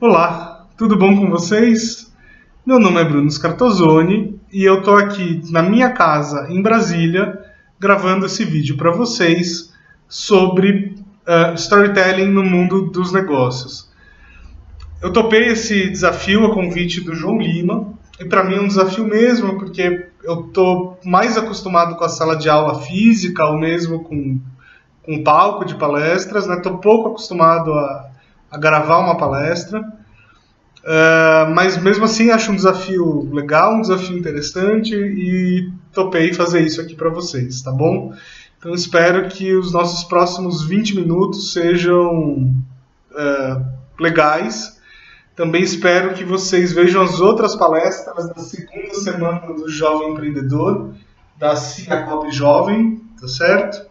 Olá, tudo bom com vocês? Meu nome é Bruno Scartozoni e eu estou aqui na minha casa em Brasília gravando esse vídeo para vocês sobre storytelling no mundo dos negócios. Eu topei esse desafio a convite do João Lima e para mim é um desafio mesmo porque eu estou mais acostumado com a sala de aula física ou mesmo com palco de palestras, né? Estou pouco acostumado a gravar uma palestra, mas mesmo assim acho um desafio legal, um desafio interessante e topei fazer isso aqui para vocês, tá bom? Então espero que os nossos próximos 20 minutos sejam legais. Também espero que vocês vejam as outras palestras da segunda semana do Jovem Empreendedor, da Ciacop Jovem, tá certo?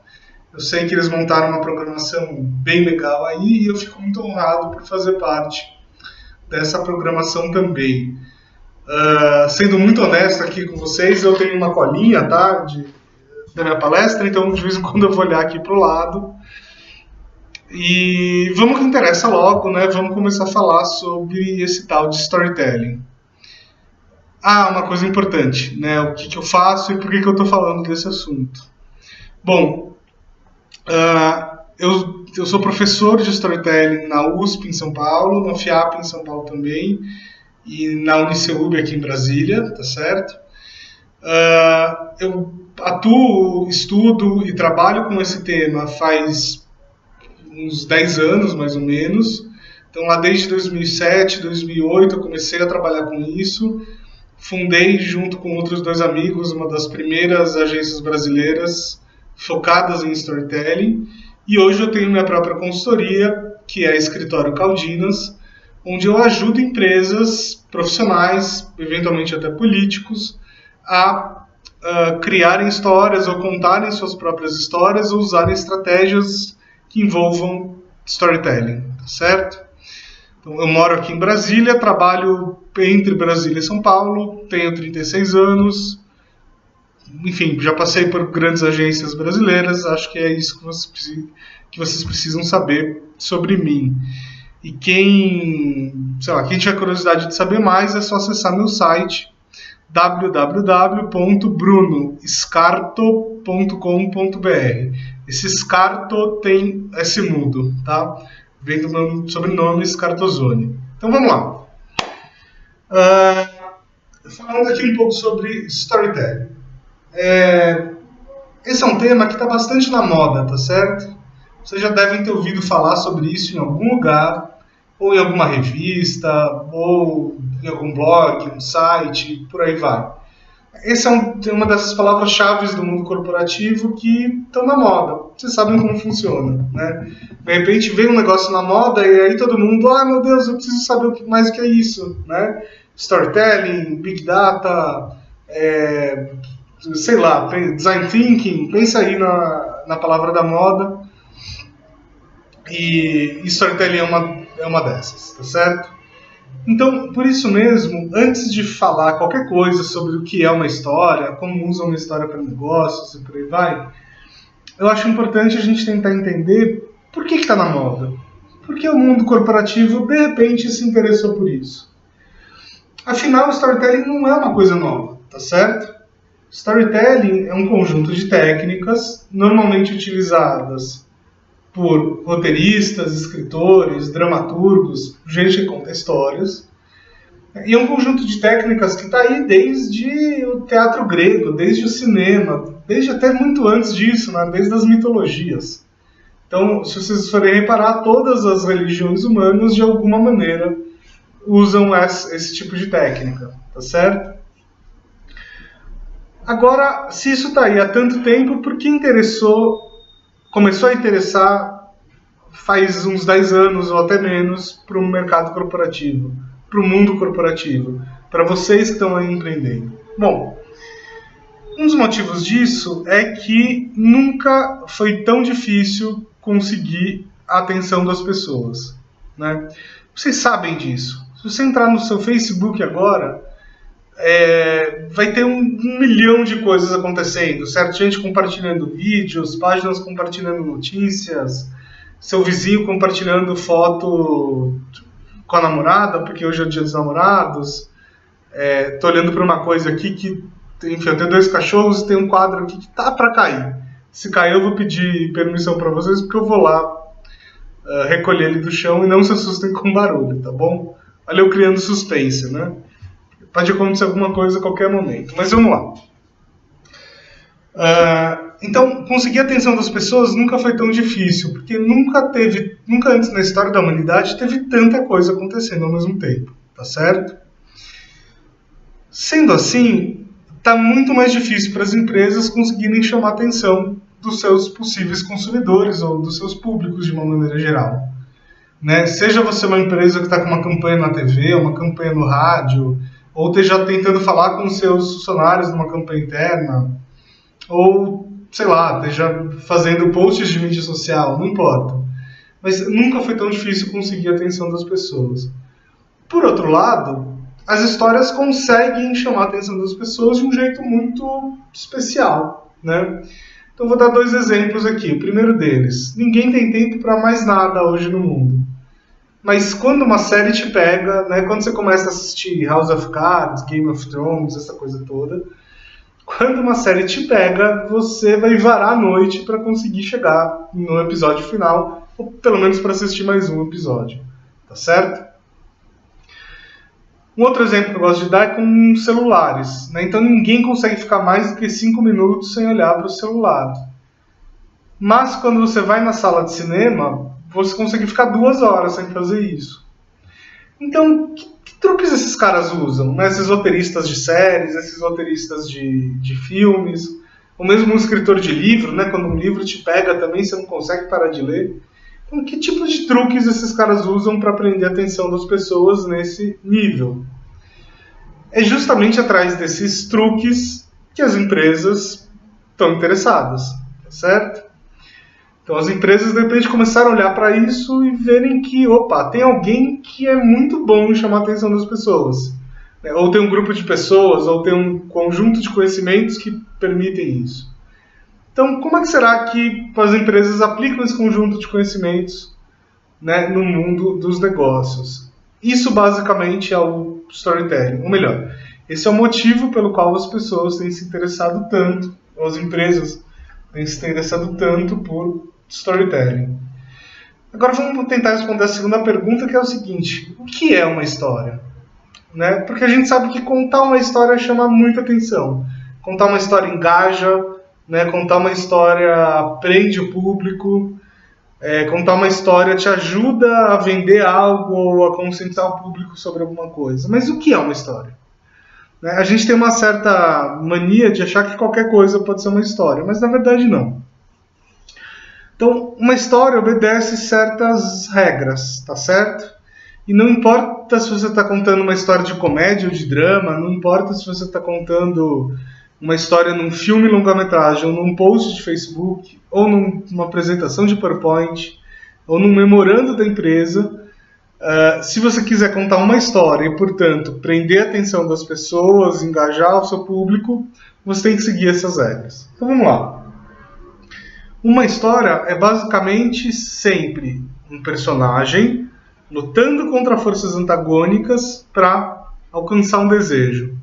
Eu sei que eles montaram uma programação bem legal aí e eu fico muito honrado por fazer parte dessa programação também. Sendo muito honesto aqui com vocês, eu tenho uma colinha, tá, da minha palestra, então de vez em quando eu vou olhar aqui pro lado. E vamos que interessa logo, né? Vamos começar a falar sobre esse tal de storytelling. Uma coisa importante, né? O que eu faço e por que eu estou falando desse assunto. Bom, eu sou professor de storytelling na USP em São Paulo, na FIAP em São Paulo também, e na Uniceub aqui em Brasília, tá certo? Eu atuo, estudo e trabalho com esse tema faz uns 10 anos, mais ou menos. Então, lá desde 2007, 2008, eu comecei a trabalhar com isso. Fundei, junto com outros 2 amigos, uma das primeiras agências brasileiras focadas em storytelling. E hoje eu tenho minha própria consultoria, que é a Escritório Caldinas, onde eu ajudo empresas profissionais, eventualmente até políticos, a criarem histórias ou contarem suas próprias histórias ou usarem estratégias que envolvam storytelling, tá certo? Então, eu moro aqui em Brasília, trabalho entre Brasília e São Paulo, tenho 36 anos, enfim, já passei por grandes agências brasileiras, acho que é isso que vocês precisam saber sobre mim. E quem tiver curiosidade de saber mais, é só acessar meu site www.brunoscarto.com.br. Esse Scarto tem S mudo, tá? Vem do meu sobrenome Scartozoni. Então vamos lá. Falando aqui um pouco sobre storytelling. Esse é um tema que está bastante na moda, tá certo? Vocês já devem ter ouvido falar sobre isso em algum lugar, ou em alguma revista, ou em algum blog, um site, por aí vai. Essa é uma dessas palavras-chave do mundo corporativo que estão na moda. Vocês sabem como funciona, né? De repente vem um negócio na moda e aí todo mundo, meu Deus, eu preciso saber mais o que é isso, né? Storytelling, Big Data, Design Thinking, pensa aí na palavra da moda. E Storytelling é uma dessas, tá certo? Então, por isso mesmo, antes de falar qualquer coisa sobre o que é uma história, como usa uma história para negócios e por aí vai, eu acho importante a gente tentar entender por que está na moda. Por que o mundo corporativo, de repente, se interessou por isso. Afinal, o storytelling não é uma coisa nova, tá certo? Storytelling é um conjunto de técnicas, normalmente utilizadas por roteiristas, escritores, dramaturgos, gente que conta histórias. E é um conjunto de técnicas que está aí desde o teatro grego, desde o cinema, desde até muito antes disso, né? Desde as mitologias. Então, se vocês forem reparar, todas as religiões humanas, de alguma maneira, usam esse tipo de técnica, tá certo? Agora, se isso está aí há tanto tempo, por que começou a interessar faz uns 10 anos ou até menos para o mercado corporativo, para o mundo corporativo, para vocês que estão aí empreendendo? Bom, um dos motivos disso é que nunca foi tão difícil conseguir a atenção das pessoas, né? Vocês sabem disso. Se você entrar no seu Facebook agora, vai ter um milhão de coisas acontecendo, certo? Gente compartilhando vídeos, páginas compartilhando notícias, seu vizinho compartilhando foto com a namorada, porque hoje é o dia dos namorados. Tô olhando para uma coisa aqui que, enfim, eu tenho 2 cachorros e tem um quadro aqui que tá para cair. Se cair, eu vou pedir permissão para vocês, porque eu vou lá recolher ele do chão e não se assustem com barulho, tá bom? Olha eu criando suspense, né? Pode acontecer alguma coisa a qualquer momento, mas vamos lá. Então, conseguir a atenção das pessoas nunca foi tão difícil, porque nunca antes na história da humanidade teve tanta coisa acontecendo ao mesmo tempo, tá certo? Sendo assim, tá muito mais difícil para as empresas conseguirem chamar a atenção dos seus possíveis consumidores ou dos seus públicos de uma maneira geral. Né? Seja você uma empresa que está com uma campanha na TV, uma campanha no rádio, ou esteja tentando falar com os seus funcionários numa campanha interna, ou, sei lá, esteja fazendo posts de mídia social, não importa. Mas nunca foi tão difícil conseguir a atenção das pessoas. Por outro lado, as histórias conseguem chamar a atenção das pessoas de um jeito muito especial, né? Então vou dar 2 exemplos aqui. O primeiro deles, ninguém tem tempo para mais nada hoje no mundo. Mas quando uma série te pega, né, quando você começa a assistir House of Cards, Game of Thrones, essa coisa toda, quando uma série te pega, você vai varar a noite para conseguir chegar no episódio final, ou pelo menos para assistir mais um episódio, tá certo? Um outro exemplo que eu gosto de dar é com celulares, né? Então ninguém consegue ficar mais do que 5 minutos sem olhar para o celular. Mas quando você vai na sala de cinema, você consegue ficar 2 horas sem fazer isso. Então, que truques esses caras usam? Né? Esses roteiristas de séries, esses roteiristas de filmes, ou mesmo um escritor de livro, né? Quando um livro te pega também, você não consegue parar de ler. Então, que tipo de truques esses caras usam para prender a atenção das pessoas nesse nível? É justamente atrás desses truques que as empresas estão interessadas, tá certo? Então, as empresas, de repente, começaram a olhar para isso e verem que, opa, tem alguém que é muito bom em chamar a atenção das pessoas. Né? Ou tem um grupo de pessoas, ou tem um conjunto de conhecimentos que permitem isso. Então, como é que será que as empresas aplicam esse conjunto de conhecimentos, né, no mundo dos negócios? Isso, basicamente, é o storytelling. Ou melhor, esse é o motivo pelo qual as pessoas têm se interessado tanto, ou as empresas têm se interessado tanto por storytelling. Agora, vamos tentar responder a segunda pergunta, que é o seguinte: o que é uma história? Né? Porque a gente sabe que contar uma história chama muita atenção. Contar uma história engaja, né? Contar uma história prende o público, contar uma história te ajuda a vender algo ou a conscientizar o público sobre alguma coisa. Mas o que é uma história? Né? A gente tem uma certa mania de achar que qualquer coisa pode ser uma história, mas na verdade não. Então, uma história obedece certas regras, tá certo? E não importa se você está contando uma história de comédia ou de drama, não importa se você está contando uma história num filme longa-metragem, ou num post de Facebook, ou numa apresentação de PowerPoint, ou num memorando da empresa. Se você quiser contar uma história e, portanto, prender a atenção das pessoas, engajar o seu público, você tem que seguir essas regras. Então vamos lá. Uma história é basicamente sempre um personagem lutando contra forças antagônicas para alcançar um desejo.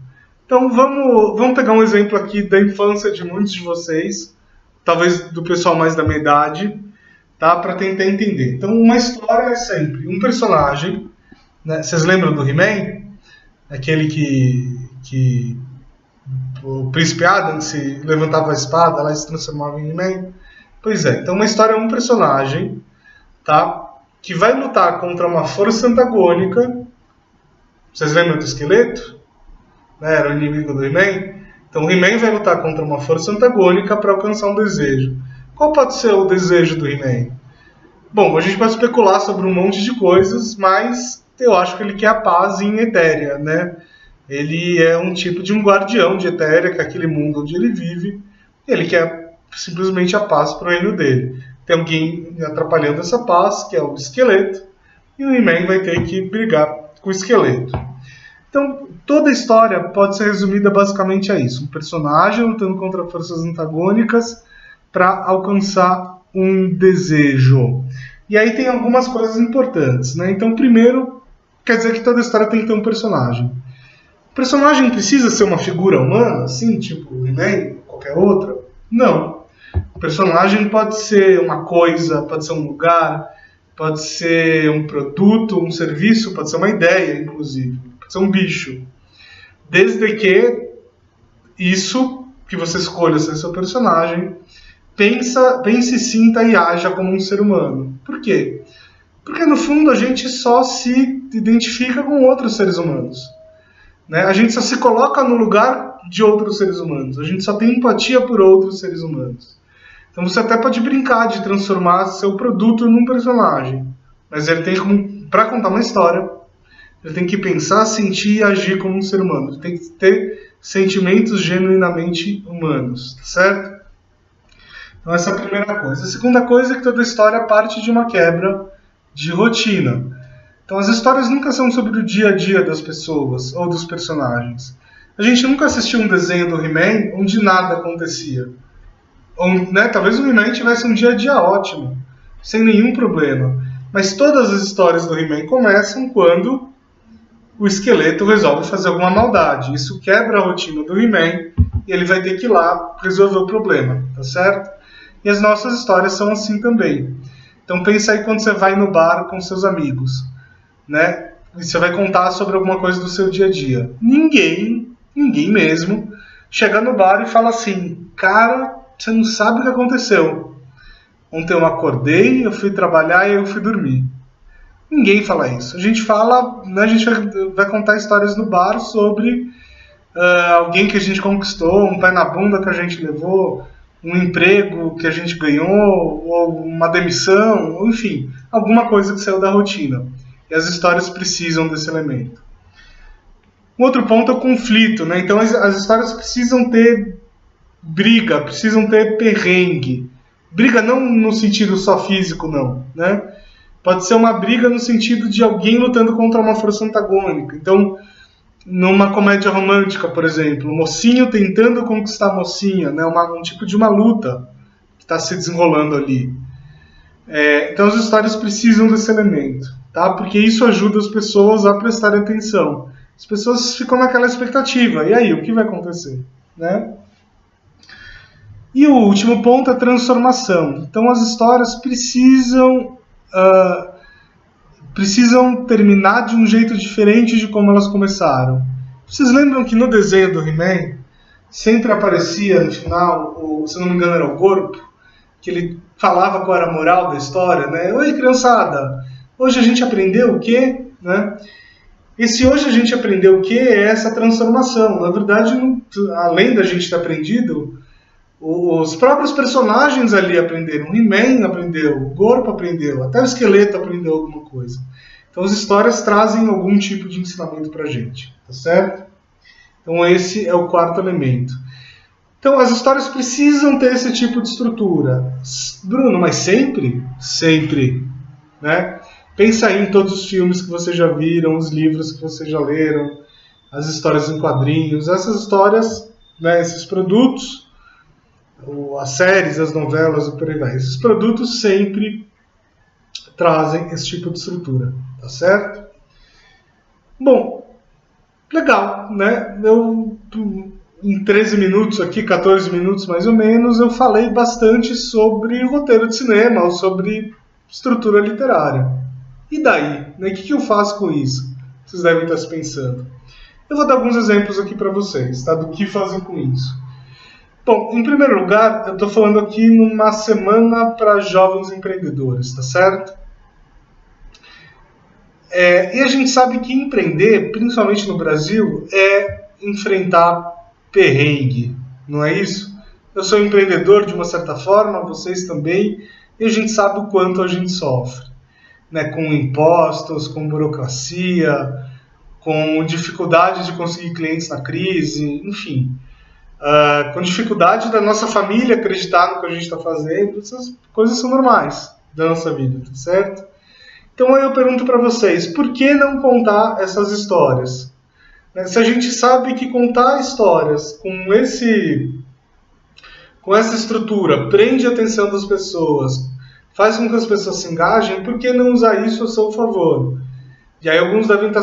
Então vamos pegar um exemplo aqui da infância de muitos de vocês, talvez do pessoal mais da minha idade, tá? Para tentar entender. Então uma história é sempre um personagem, né? Vocês lembram do He-Man? Aquele que o Príncipe Adam se levantava a espada lá e se transformava em He-Man? Pois é, então uma história é um personagem, tá? Que vai lutar contra uma força antagônica. Vocês lembram do esqueleto? Era o inimigo do He-Man. Então o He-Man vai lutar contra uma força antagônica para alcançar um desejo. Qual pode ser o desejo do He-Man? Bom, a gente pode especular sobre um monte de coisas, mas eu acho que ele quer a paz em Etéria, né? Ele é um tipo de um guardião de Etéria, que é aquele mundo onde ele vive, e ele quer simplesmente a paz para o reino dele. Tem alguém atrapalhando essa paz, que é o esqueleto, e o He-Man vai ter que brigar com o esqueleto. Então, toda a história pode ser resumida basicamente a isso. Um personagem lutando contra forças antagônicas para alcançar um desejo. E aí tem algumas coisas importantes, né? Então, primeiro, quer dizer que toda história tem que ter um personagem. O personagem precisa ser uma figura humana, assim, tipo o He-Man, qualquer outra? Não. O personagem pode ser uma coisa, pode ser um lugar, pode ser um produto, um serviço, pode ser uma ideia, inclusive. Pode ser um bicho. Desde que isso que você escolha ser seu personagem, pense, sinta e haja como um ser humano. Por quê? Porque no fundo a gente só se identifica com outros seres humanos. Né? A gente só se coloca no lugar de outros seres humanos. A gente só tem empatia por outros seres humanos. Então você até pode brincar de transformar seu produto num personagem. Mas ele tem para contar uma história, ele tem que pensar, sentir e agir como um ser humano. Ele tem que ter sentimentos genuinamente humanos, certo? Então essa é a primeira coisa. A segunda coisa é que toda história parte de uma quebra de rotina. Então as histórias nunca são sobre o dia a dia das pessoas ou dos personagens. A gente nunca assistiu um desenho do He-Man onde nada acontecia. Ou, né, talvez o He-Man tivesse um dia a dia ótimo, sem nenhum problema. Mas todas as histórias do He-Man começam quando o esqueleto resolve fazer alguma maldade. Isso quebra a rotina do He-Man e ele vai ter que ir lá resolver o problema, tá certo? E as nossas histórias são assim também. Então pensa aí quando você vai no bar com seus amigos, né? E você vai contar sobre alguma coisa do seu dia a dia. Ninguém mesmo, chega no bar e fala assim: cara, você não sabe o que aconteceu. Ontem eu acordei, eu fui trabalhar e eu fui dormir. Ninguém fala isso. A gente fala, né, a gente vai contar histórias no bar sobre alguém que a gente conquistou, um pé na bunda que a gente levou, um emprego que a gente ganhou, ou uma demissão, ou enfim, alguma coisa que saiu da rotina. E as histórias precisam desse elemento. Um outro ponto é o conflito, né? Então as histórias precisam ter briga, precisam ter perrengue. Briga não no sentido só físico, não, né? Pode ser uma briga no sentido de alguém lutando contra uma força antagônica. Então, numa comédia romântica, por exemplo, o mocinho tentando conquistar a mocinha, né? Um tipo de uma luta que está se desenrolando ali. Então as histórias precisam desse elemento, tá? Porque isso ajuda as pessoas a prestarem atenção. As pessoas ficam naquela expectativa. E aí, o que vai acontecer? Né? E o último ponto é a transformação. Então as histórias precisam terminar de um jeito diferente de como elas começaram. Vocês lembram que no desenho do He-Man sempre aparecia no final, se não me engano era o Corpo, que ele falava qual era a moral da história, né? Oi, criançada, hoje a gente aprendeu o quê? Né? Esse hoje a gente aprendeu o quê é essa transformação. Na verdade, além da gente ter aprendido, os próprios personagens ali aprenderam. O He-Man aprendeu, o Corpo aprendeu, até o Esqueleto aprendeu alguma coisa. Então as histórias trazem algum tipo de ensinamento pra gente, tá certo? Então esse é o quarto elemento. Então as histórias precisam ter esse tipo de estrutura. Bruno, mas sempre? Sempre, né? Pensa aí em todos os filmes que vocês já viram, os livros que vocês já leram, as histórias em quadrinhos, essas histórias, né, esses produtos, as séries, as novelas, e por aí vai. Esses produtos sempre trazem esse tipo de estrutura, tá certo? Bom, legal, né? Em 13 minutos aqui, 14 minutos mais ou menos, eu falei bastante sobre roteiro de cinema, ou sobre estrutura literária. E daí? Né? O que eu faço com isso? Vocês devem estar se pensando. Eu vou dar alguns exemplos aqui para vocês, tá? Do que fazer com isso. Bom, em primeiro lugar, eu estou falando aqui numa semana para jovens empreendedores, tá certo? E a gente sabe que empreender, principalmente no Brasil, é enfrentar perrengue, não é isso? Eu sou empreendedor de uma certa forma, vocês também, e a gente sabe o quanto a gente sofre, né? Com impostos, com burocracia, com dificuldade de conseguir clientes na crise, enfim. Com dificuldade da nossa família acreditar no que a gente está fazendo, essas coisas são normais da nossa vida, tá certo? Então eu pergunto para vocês, por que não contar essas histórias? Se a gente sabe que contar histórias com essa estrutura prende a atenção das pessoas, faz com que as pessoas se engajem, por que não usar isso a seu favor? E aí alguns devem estar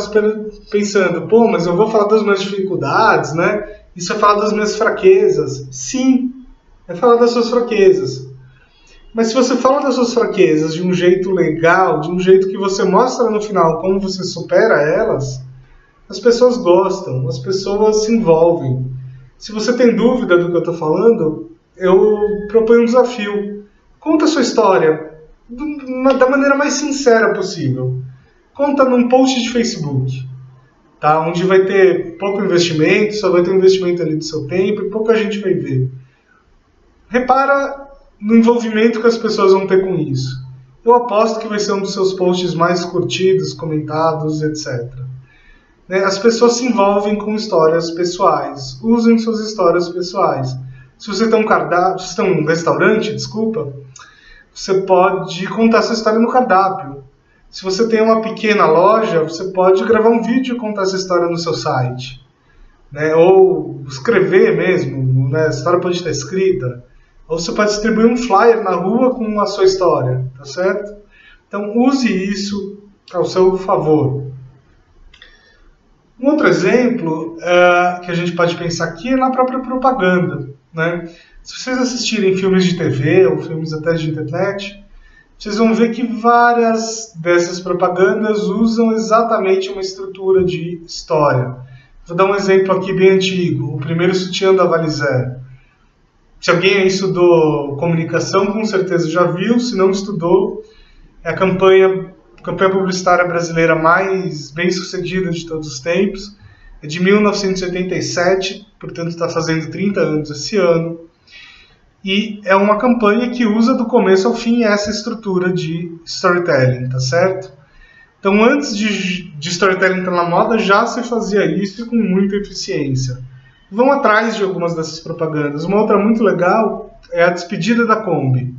pensando, pô, mas eu vou falar das minhas dificuldades, né? Isso é falar das minhas fraquezas. Sim, é falar das suas fraquezas. Mas se você fala das suas fraquezas de um jeito legal, de um jeito que você mostra no final como você supera elas, as pessoas gostam, as pessoas se envolvem. Se você tem dúvida do que eu estou falando, eu proponho um desafio. Conta a sua história da maneira mais sincera possível. Conta num post de Facebook, tá? Onde vai ter pouco investimento, só vai ter um investimento ali do seu tempo e pouca gente vai ver. Repara no envolvimento que as pessoas vão ter com isso. Eu aposto que vai ser um dos seus posts mais curtidos, comentados, etc. As pessoas se envolvem com histórias pessoais. Usem suas histórias pessoais. Se você tem se tem um restaurante, você pode contar sua história no cardápio. Se você tem uma pequena loja, você pode gravar um vídeo e contar essa história no seu site. Ou escrever mesmo, a história pode estar escrita. Ou você pode distribuir um flyer na rua com a sua história, tá certo? Então use isso ao seu favor. Um outro exemplo que a gente pode pensar aqui é na própria propaganda, né? Se vocês assistirem filmes de TV ou filmes até de internet, vocês vão ver que várias dessas propagandas usam exatamente uma estrutura de história. Vou dar um exemplo aqui bem antigo, o primeiro sutiã da Valizer. Se alguém aí estudou comunicação, com certeza já viu, se não estudou, é a campanha publicitária brasileira mais bem sucedida de todos os tempos. É de 1987, portanto está fazendo 30 anos esse ano. E é uma campanha que usa do começo ao fim essa estrutura de storytelling, tá certo? Então antes de storytelling estar na moda, já se fazia isso com muita eficiência. Vão atrás de algumas dessas propagandas. Uma outra muito legal é a despedida da Kombi.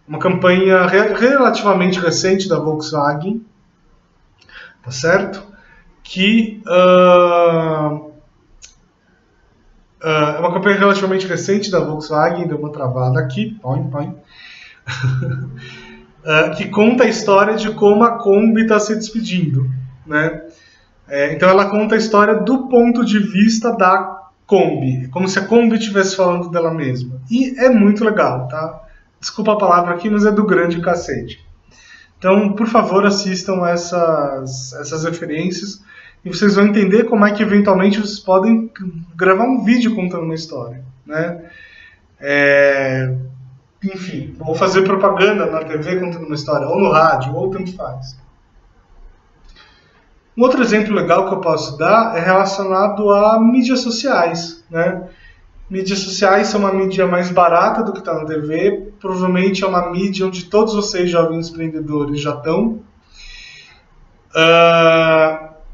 Uma campanha relativamente recente da Volkswagen, tá certo? Que é uma campanha relativamente recente da Volkswagen, deu uma travada aqui, que conta a história de como a Kombi está se despedindo, né? Então ela conta a história do ponto de vista da Kombi, como se a Kombi estivesse falando dela mesma. E é muito legal, tá? Desculpa a palavra aqui, mas é do grande cacete. Então, por favor, assistam essas referências e vocês vão entender como é que eventualmente vocês podem gravar um vídeo contando uma história, né? Enfim, ou fazer propaganda na TV contando uma história, ou no rádio, ou tanto faz. Um outro exemplo legal que eu posso dar é relacionado a mídias sociais, né? Mídias sociais são uma mídia mais barata do que está na TV, provavelmente é uma mídia onde todos vocês, jovens empreendedores, já estão.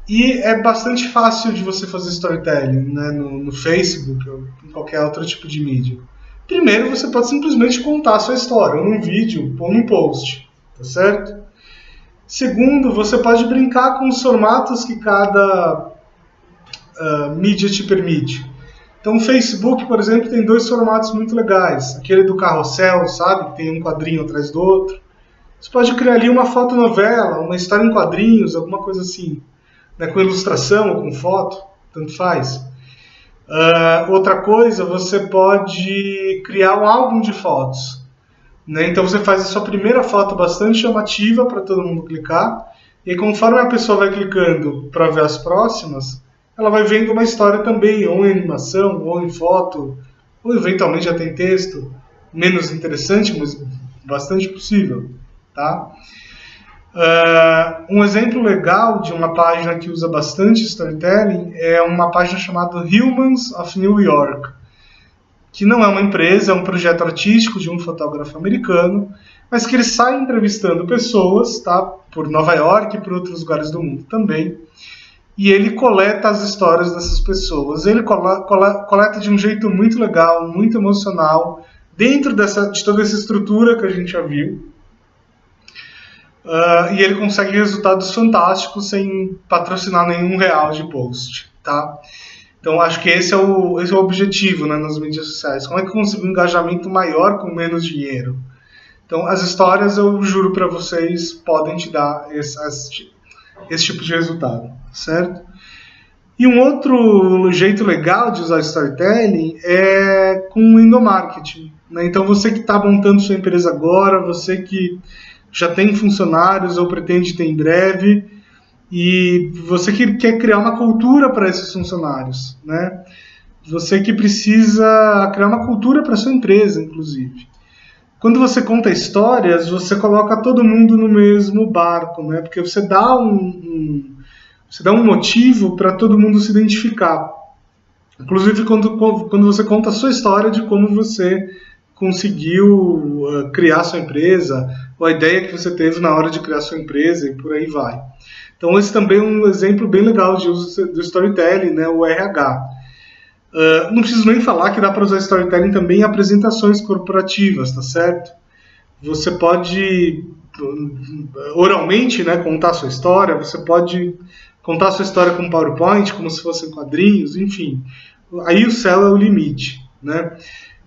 E é bastante fácil de você fazer storytelling, né? No Facebook ou em qualquer outro tipo de mídia. Primeiro, você pode simplesmente contar a sua história, ou num vídeo, ou num post, tá certo? Segundo, você pode brincar com os formatos que cada mídia te permite. Então o Facebook, por exemplo, tem dois formatos muito legais. Aquele do carrossel, sabe? Que tem um quadrinho atrás do outro. Você pode criar ali uma fotonovela, uma história em quadrinhos, alguma coisa assim. Né? Com ilustração ou com foto, tanto faz. Outra coisa, você pode criar um álbum de fotos. Né? Então você faz a sua primeira foto bastante chamativa para todo mundo clicar. E conforme a pessoa vai clicando para ver as próximas, ela vai vendo uma história também, ou em animação, ou em foto, ou eventualmente até em texto. Menos interessante, mas bastante possível. Tá? Um exemplo legal de uma página que usa bastante storytelling é uma página chamada Humans of New York, que não é uma empresa, é um projeto artístico de um fotógrafo americano, mas que ele sai entrevistando pessoas, tá, por Nova York e por outros lugares do mundo também, e ele coleta as histórias dessas pessoas. Ele coleta de um jeito muito legal, muito emocional, dentro de toda essa estrutura que a gente já viu. E ele consegue resultados fantásticos sem patrocinar nenhum real de post, tá? Então acho que esse é o objetivo, né, nas mídias sociais. Como é que conseguir um engajamento maior com menos dinheiro? Então as histórias, eu juro para vocês, podem te dar esse tipo de resultado, certo? E um outro jeito legal de usar storytelling é com o endomarketing, né? Então você que está montando sua empresa agora, você que já tem funcionários ou pretende ter em breve, e você que quer criar uma cultura para esses funcionários, né? Você que precisa criar uma cultura para sua empresa, inclusive. Quando você conta histórias, você coloca todo mundo no mesmo barco, né? Porque você dá você dá um motivo para todo mundo se identificar. Inclusive quando você conta a sua história de como você conseguiu criar sua empresa, ou a ideia que você teve na hora de criar sua empresa, e por aí vai. Então esse também é um exemplo bem legal de uso do storytelling, né? O RH. Não preciso nem falar que dá para usar storytelling também em apresentações corporativas, tá certo? Você pode oralmente, né, contar a sua história, você pode contar a sua história com PowerPoint, como se fossem quadrinhos, enfim. Aí o céu é o limite, né?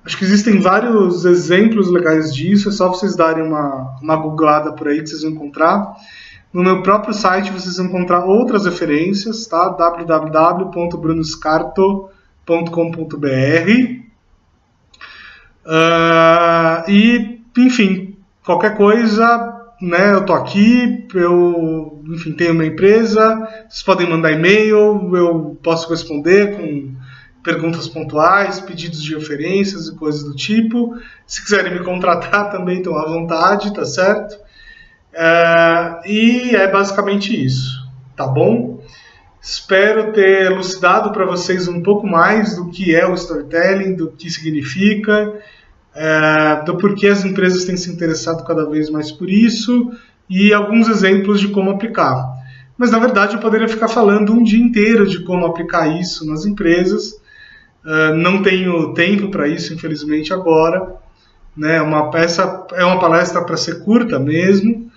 Acho que existem vários exemplos legais disso, é só vocês darem uma googlada por aí que vocês vão encontrar. No meu próprio site vocês vão encontrar outras referências, tá? www.brunoscarto.com.br e, enfim, qualquer coisa, né, eu tô aqui, eu, enfim, tenho uma empresa, vocês podem mandar e-mail, eu posso responder com perguntas pontuais, pedidos de referências e coisas do tipo. Se quiserem me contratar também, estão à vontade, tá certo? E é basicamente isso, tá bom? Espero ter elucidado para vocês um pouco mais do que é o storytelling, do que significa, do porquê as empresas têm se interessado cada vez mais por isso e alguns exemplos de como aplicar. Mas, na verdade, eu poderia ficar falando um dia inteiro de como aplicar isso nas empresas. Não tenho tempo para isso, infelizmente, agora. Né? Essa é uma palestra para ser curta mesmo.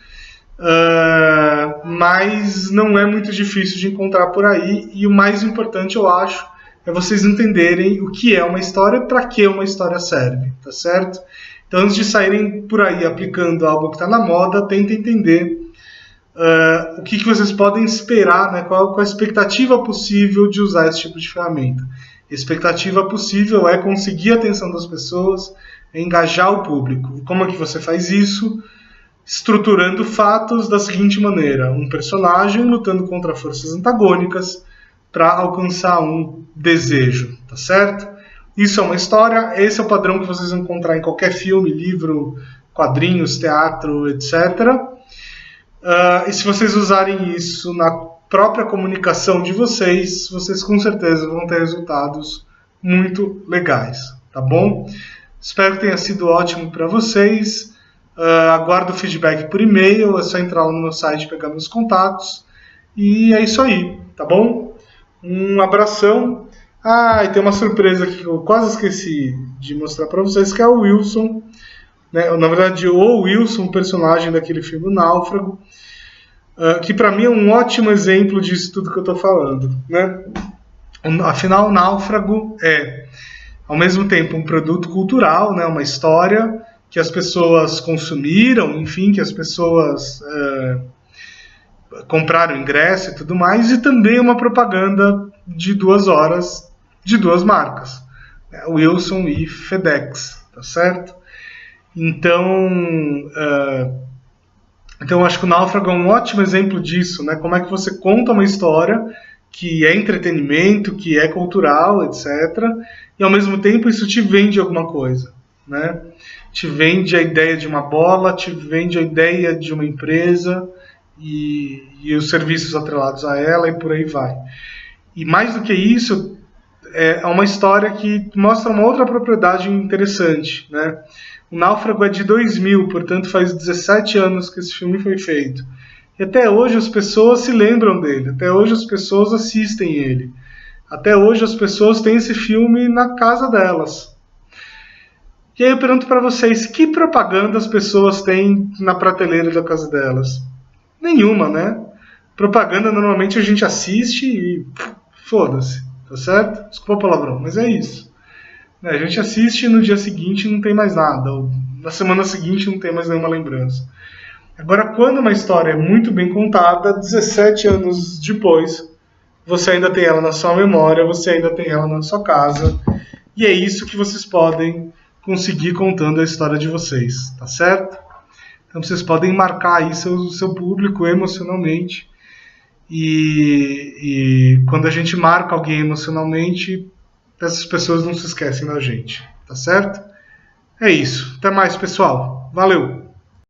Mas não é muito difícil de encontrar por aí, e o mais importante, eu acho, é vocês entenderem o que é uma história e para que uma história serve, tá certo? Então, antes de saírem por aí aplicando algo que está na moda, tentem entender o que vocês podem esperar, né? Qual a expectativa possível de usar esse tipo de ferramenta. A expectativa possível é conseguir a atenção das pessoas, engajar o público. E como é que você faz isso? Estruturando fatos da seguinte maneira: um personagem lutando contra forças antagônicas para alcançar um desejo, tá certo? Isso é uma história, esse é o padrão que vocês vão encontrar em qualquer filme, livro, quadrinhos, teatro, etc. E se vocês usarem isso na própria comunicação de vocês, vocês com certeza vão ter resultados muito legais, tá bom? Espero que tenha sido ótimo para vocês. Aguardo o feedback por e-mail, é só entrar lá no meu site e pegar meus contatos. E é isso aí, tá bom? Um abração. E tem uma surpresa aqui que eu quase esqueci de mostrar para vocês, que é o Wilson, né? Na verdade, o Wilson, personagem daquele filme Náufrago, que para mim é um ótimo exemplo disso tudo que eu estou falando, né? Afinal, o Náufrago é, ao mesmo tempo, um produto cultural, né? Uma história que as pessoas consumiram, enfim, que as pessoas compraram ingresso e tudo mais, e também uma propaganda de 2 horas de 2 marcas, né? Wilson e FedEx, tá certo? Então, acho que o Náufrago é um ótimo exemplo disso, né? Como é que você conta uma história que é entretenimento, que é cultural, etc., e ao mesmo tempo isso te vende alguma coisa, né? Te vende a ideia de uma bola, te vende a ideia de uma empresa e os serviços atrelados a ela, e por aí vai. E mais do que isso, é uma história que mostra uma outra propriedade interessante, né? O Náufrago é de 2000, portanto faz 17 anos que esse filme foi feito. E até hoje as pessoas se lembram dele, até hoje as pessoas assistem ele. Até hoje as pessoas têm esse filme na casa delas. E aí eu pergunto para vocês, que propaganda as pessoas têm na prateleira da casa delas? Nenhuma, né? Propaganda normalmente a gente assiste e foda-se, tá certo? Desculpa o palavrão, mas é isso. A gente assiste e no dia seguinte não tem mais nada, ou na semana seguinte não tem mais nenhuma lembrança. Agora, quando uma história é muito bem contada, 17 anos depois, você ainda tem ela na sua memória, você ainda tem ela na sua casa, e é isso que vocês podem conseguir contando a história de vocês, tá certo? Então vocês podem marcar aí seu público emocionalmente, e quando a gente marca alguém emocionalmente, essas pessoas não se esquecem da gente, tá certo? É isso. Até mais, pessoal. Valeu!